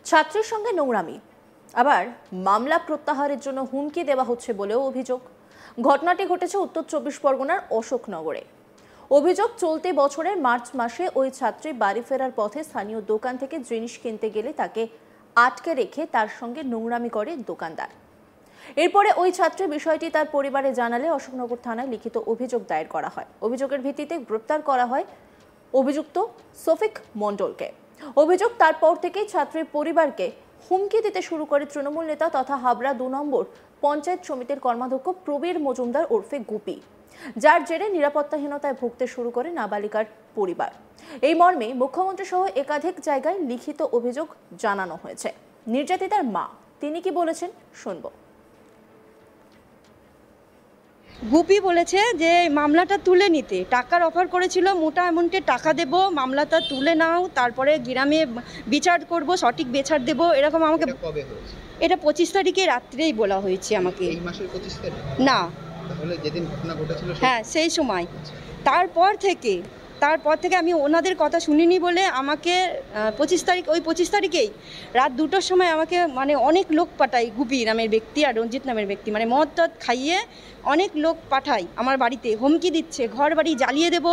ছাত্রীর সঙ্গে নোংরামি, আবার মামলা প্রত্যাহারের জন্য হুমকি দেওয়া হচ্ছে বলেও অভিযোগ। ঘটনাটি ঘটেছে উত্তর 24 পরগনার অশোকনগরে। অভিযোগ, চলতি বছরের মার্চ মাসে ওই ছাত্রী বাড়ি ফেরার পথে স্থানীয় দোকান থেকে জিনিস কিনতে গেলে তাকে আটকে রেখে তার সঙ্গে নোংরামি করে দোকানদার। এরপরে ওই ছাত্রী বিষয়টি তার পরিবারে জানালে অশোকনগর থানায় লিখিত অভিযোগ দায়ের করা হয়। অভিযোগের ভিত্তিতে গ্রেপ্তার করা হয় অভিযুক্ত শফিক মণ্ডলকে। অভিযোগ, তারপর থেকেই ছাত্রীর পরিবারকে হুমকি দিতে শুরু করে তৃণমূল নেতা তথা হাবড়া 2 নম্বর পঞ্চায়েত সমিতির কর্মাধ্যক্ষ প্রবীর মজুমদার ওরফে গুপি, যার জেরে নিরাপত্তাহীনতায় ভুগতে শুরু করে নাবালিকার পরিবার। এই মর্মে মুখ্যমন্ত্রী সহ একাধিক জায়গায় লিখিত অভিযোগ জানানো হয়েছে। নির্যাতিতার মা তিনি কি বলেছেন শুনব। গুপি বলেছে যে মামলাটা তুলে নিতে টাকার অফার করেছিল, মোটা অ্যামাউন্টে টাকা দেব, মামলাটা তুলে নাও, তারপরে গ্রামে বিচার করব, সঠিক বিচার দেব, এরকম আমাকে। এটা 25 তারিখে রাত্রেই বলা হয়েছে আমাকে। এই মাসের 25 তারিখ না, তাহলে যেদিন ঘটনা ঘটেছিল হ্যাঁ সেই সময়। তারপর থেকে আমি ওনাদের কথা শুনিনি বলে আমাকে 25 তারিখেই রাত 2টোর সময় আমাকে মানে অনেক লোক পাঠায়, গুপি নামের ব্যক্তি আর রঞ্জিত নামের ব্যক্তি, মানে মদ টদ খাইয়ে অনেক লোক পাঠায় আমার বাড়িতে, হুমকি দিচ্ছে ঘর বাড়ি জ্বালিয়ে দেব,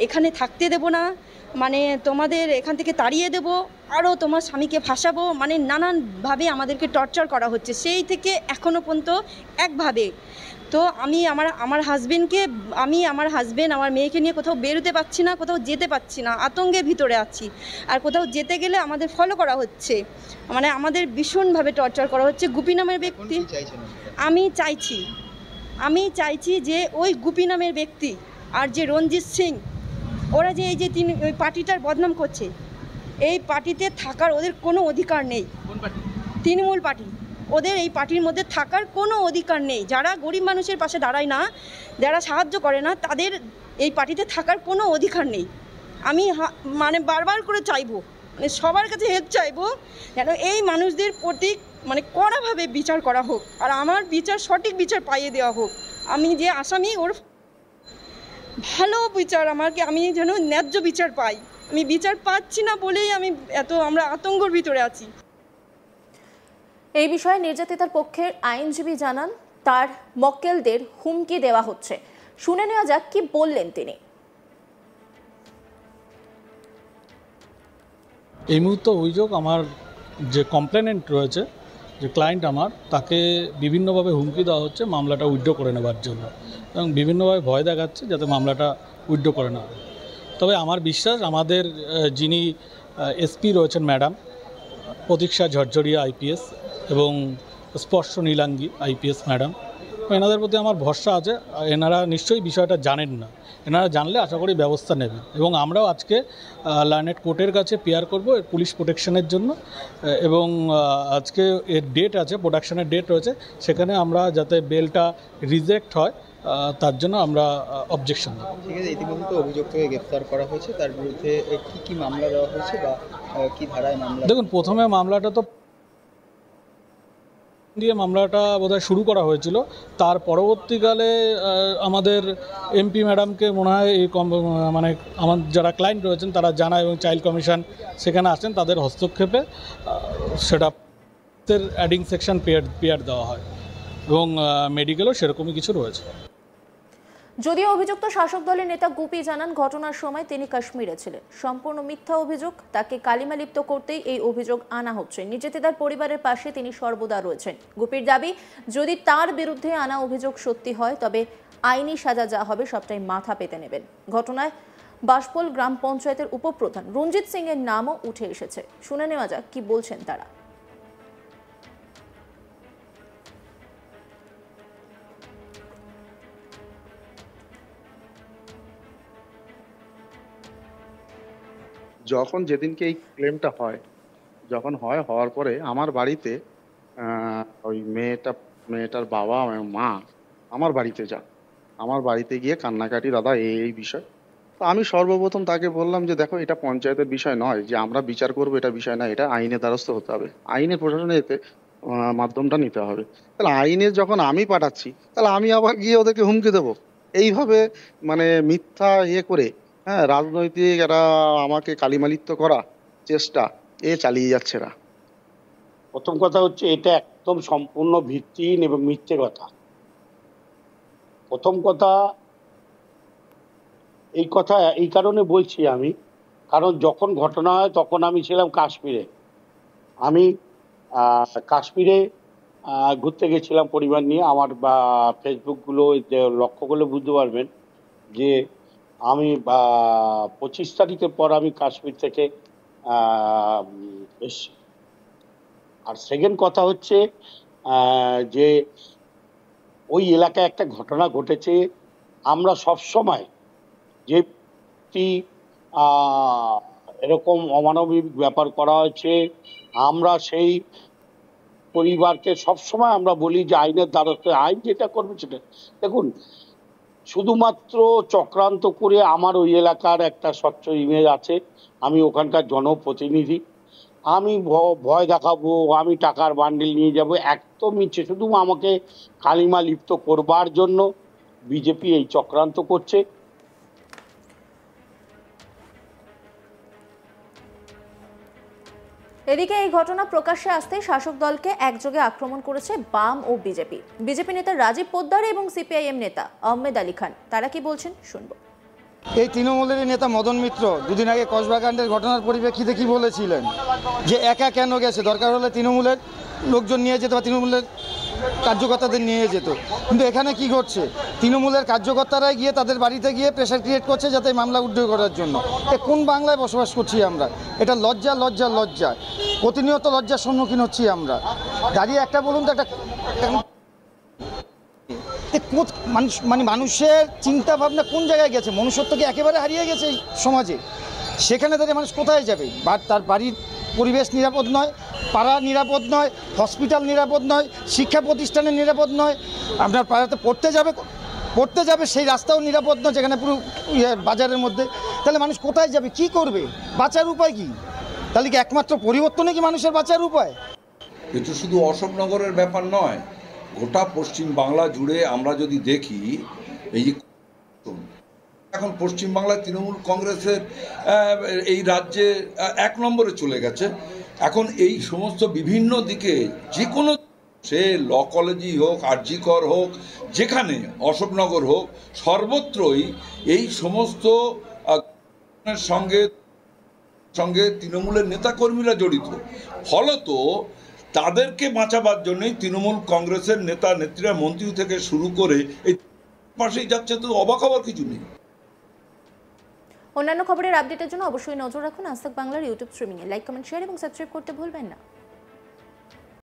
এখানে থাকতে দেব না, মানে তোমাদের এখান থেকে তাড়িয়ে দেব, আরও তোমার স্বামীকে ফাঁসাবো, মানে নানানভাবে আমাদেরকে টর্চার করা হচ্ছে সেই থেকে এখনও পর্যন্ত একভাবে। তো আমি আমার হাজবেন্ডকে, আমার হাজবেন্ড আমার মেয়েকে নিয়ে কোথাও বেরোতে পারছি না, কোথাও যেতে পারছি না, আতঙ্কের ভিতরে আছি। আর কোথাও যেতে গেলে আমাদের ফলো করা হচ্ছে, মানে আমাদের ভীষণভাবে টর্চার করা হচ্ছে। গুপি নামের ব্যক্তি, আমি চাইছি যে ওই গুপি নামের ব্যক্তি আর যে রঞ্জিত সিং, ওরা যে এই যে ওই পার্টিটার বদনাম করছে, এই পার্টিতে থাকার ওদের কোনো অধিকার নেই। তৃণমূল পার্টি, ওদের এই পার্টির মধ্যে থাকার কোনো অধিকার নেই। যারা গরিব মানুষের পাশে দাঁড়ায় না, যারা সাহায্য করে না, তাদের এই পার্টিতে থাকার কোনো অধিকার নেই। আমি মানে বারবার করে চাইবো, মানে সবার কাছে হেল্প চাইবো যেন এই মানুষদের প্রতি মানে কড়াভাবে বিচার করা হোক, আর আমার বিচার, সঠিক বিচার পাইয়ে দেওয়া হোক। আমি যে আসামি, ওর ভালো বিচার, আমি যেন ন্যায্য বিচার পাই। আমি বিচার পাচ্ছি না বলেই আমরা আতঙ্কের ভিতরে আছি। এই বিষয়ে নির্যাতিতার পক্ষের আইনজীবী জানান, তার মক্কেলদের হুমকি দেওয়া হচ্ছে। শুনে নেওয়া যাক কি বললেন তিনি। এই মুহূর্তে অভিযোগ, আমার যে কমপ্লেনেন্ট রয়েছে, যে ক্লায়েন্ট আমার, তাকে বিভিন্নভাবে হুমকি দেওয়া হচ্ছে মামলাটা উইথড্র করে নেবার জন্য, এবং বিভিন্নভাবে ভয় দেখাচ্ছে যাতে মামলাটা উইথড্র করে নেওয়া হয়। তবে আমার বিশ্বাস, আমাদের যিনি এসপি রয়েছেন ম্যাডাম প্রতীক্ষা ঝরঝরিয়া আইপিএস এবং স্পর্শ নীলাঙ্গী আইপিএস ম্যাডাম, এনাদের প্রতি আমার ভরসা আছে। এনারা নিশ্চয়ই বিষয়টা জানেন না, এনারা জানলে আশা করি ব্যবস্থা নেবেন। এবং আমরাও আজকে লার্নেড কোর্টের কাছে পেয়ার করব পুলিশ প্রোটেকশনের জন্য, এবং আজকে এর ডেট আছে, প্রোডাকশনের ডেট রয়েছে, সেখানে আমরা যাতে বেলটা রিজেক্ট হয় তার জন্য আমরা অবজেকশন দেবো। ঠিক আছে, ইতিমধ্যে তো অভিযুক্তকে গ্রেফতার করা হয়েছে, তার বিরুদ্ধে কি মামলা দেওয়া হয়েছে বা কি ধারায় মামলা? দেখুন, প্রথমে মামলাটা তো দিয়ে মামলাটা বোধহয় শুরু করা হয়েছিল, তার পরবর্তীকালে আমাদের এমপি ম্যাডামকে মনে হয় এই মানে আমার যারা ক্লায়েন্ট রয়েছেন তারা জানায়, এবং চাইল্ড কমিশন সেখানে আসেন, তাদের হস্তক্ষেপে সেটা অ্যাডিং সেকশন পেয়ার দেওয়া হয়, এবং মেডিকেলও সেরকমই কিছু রয়েছে। যদিও অভিযুক্ত শাসক দলের নেতা গুপি জানান, ঘটনার সময় তিনি কাশ্মীরে ছিলেন। সম্পূর্ণ মিথ্যা অভিযোগ, তাকে কালিমা লিপ্ত করতেই এই অভিযোগ আনা হচ্ছে। নির্যাতিতার পরিবারের পাশে তিনি সর্বদা রয়েছেন। গুপির দাবি, যদি তার বিরুদ্ধে আনা অভিযোগ সত্যি হয় তবে আইনি সাজা যা হবে সবটাই মাথা পেতে নেবেন। ঘটনায় বাসপোল গ্রাম পঞ্চায়েতের উপপ্রধান রঞ্জিত সিং এর নামও উঠে এসেছে। শুনে নেওয়া যাক কি বলছেন তারা। যখন যেদিনকে এই ক্লেমটা হয়, হওয়ার পরে আমার বাড়িতে ওই মেয়েটার বাবা মা আমার বাড়িতে যান। আমার বাড়িতে গিয়ে কান্নাকাটি, দাদা এই বিষয়। তো আমি সর্বপ্রথম তাকে বললাম যে দেখো, এটা পঞ্চায়েতের বিষয় নয় যে আমরা বিচার করবো, এটা বিষয় না, এটা আইনের দ্বারস্থ হতে হবে, আইনের প্রশাসনের এতে মাধ্যমটা নিতে হবে। তাহলে আইনে যখন আমি পাঠাচ্ছি, তাহলে আমি আবার গিয়ে ওদেরকে হুমকি দেবো? এইভাবে মানে মিথ্যা করে, হ্যাঁ, রাজনৈতিক আমাকে কালিমালিপ্ত করা চেষ্টা চালিয়ে যাচ্ছে এরা। প্রথম কথা হচ্ছে এটা একদম সম্পূর্ণ ভিত্তিহীন এবং মিথ্যে কথা। প্রথম কথা, এই কথা এই কারণে বলছি আমি, কারণ যখন ঘটনা হয় তখন আমি ছিলাম কাশ্মীরে। আমি কাশ্মীরে ঘুরতে গেছিলাম পরিবার নিয়ে। আমার ফেসবুকগুলো লক্ষ্য করলে বুঝতে পারবেন যে আমি 25 তারিখের পর আমি কাশ্মীর থেকে এসছি। আর সেকেন্ড কথা হচ্ছে যে ওই এলাকায় একটা ঘটনা ঘটেছে। আমরা সব সময় যে এরকম অমানবিক ব্যাপার করা হয়েছে, আমরা সেই পরিবারকে সবসময় আমরা বলি যে আইনের দ্বারস্থ, আইন যেটা করবে সেটা। দেখুন, শুধুমাত্র চক্রান্ত করে আমার ওই এলাকার একটা স্বচ্ছ ইমেজ আছে, আমি ওখানকার জনপ্রতিনিধি, আমি ভয় দেখাবো, আমি টাকার বান্ডিল নিয়ে যাব, একদম মিছে শুধু আমাকে কালিমা লিপ্ত করবার জন্য বিজেপি এই চক্রান্ত করছে। এদিকে এই ঘটনা প্রকাশ্যে আসতেই শাসক দলকে একযোগে আক্রমণ করেছে বাম ও বিজেপি। বিজেপি নেতা রাজীব পোদ্দার এবং সিপিআইএম নেতা আহমেদ আলী খান, তারা কি বলছেন শুনবো। এই তৃণমূলের নেতা মদন মিত্র দুদিন আগে কসবাকাণ্ডের ঘটনার পরিপ্রেক্ষিতে কি বলেছিলেন যে একা কেন গেছে, দরকার হলে তৃণমূলের লোকজন নিয়ে যেত বা তৃণমূলের কার্যকর্তাদের নিয়ে যেত। কিন্তু এখানে কি ঘটছে, তৃণমূলের কার্যকর্তারাই গিয়ে তাদের বাড়িতে গিয়ে প্রেশার ক্রিয়েট করছে যাতে মামলা উদ্ধার করার জন্য। কোন বাংলায় বসবাস করছি আমরা? এটা লজ্জা লজ্জা লজ্জা, প্রতিনিয়ত লজ্জার সম্মুখীন হচ্ছি আমরা। দাঁড়িয়ে একটা বলুন তো, একটা মানুষের চিন্তা ভাবনা কোন জায়গায় গেছে? মনুষ্যত্বকে একেবারে হারিয়ে গেছে এই সমাজে। সেখানে দাঁড়িয়ে মানুষ কোথায় যাবে? তার বাড়ির পরিবেশ নিরাপদ নয়, পাড়া নিরাপদ নয়, হসপিটাল নিরাপদ নয়, শিক্ষা প্রতিষ্ঠানে নিরাপদ নয়, আপনার পাড়াতে পড়তে যাবে সেই রাস্তাও নিরাপদ নয়, যেখানে পুরো বাজারের মধ্যে। তাহলে মানুষ কোথায় যাবে, কি করবে, বাঁচার উপায় কি? তাহলে কি একমাত্র পরিবর্তনে কি মানুষের বাঁচার উপায়? এটা শুধু অশোকনগরের ব্যাপার নয়, গোটা পশ্চিম বাংলা জুড়ে আমরা যদি দেখি, এই যে এখন পশ্চিমবাংলায় তৃণমূল কংগ্রেসের এই রাজ্যে 1 নম্বরে চলে গেছে। এখন এই সমস্ত বিভিন্ন দিকে যে কোনো, সে ল কলেজই হোক, আরজিকর হোক, যেখানে অশোকনগর হোক, সর্বত্রই এই সমস্ত সঙ্গে তৃণমূলের নেতাকর্মীরা জড়িত। ফলত তাদেরকে বাঁচাবার জন্যই তৃণমূল কংগ্রেসের নেতা নেত্রীরা, মন্ত্রী থেকে শুরু করে এই পাশেই যাচ্ছে, তো অবাক হওয়ার কিছু নেই। অন্যান্য খবরের আপডেটের জন্য অবশ্যই নজর রাখুন আজ তাক বাংলার ইউটিউব স্ট্রিমিংয়ে। লাইক, কমেন্ট, শেয়ার এবং সাবস্ক্রাইব করতে ভুলবেন না।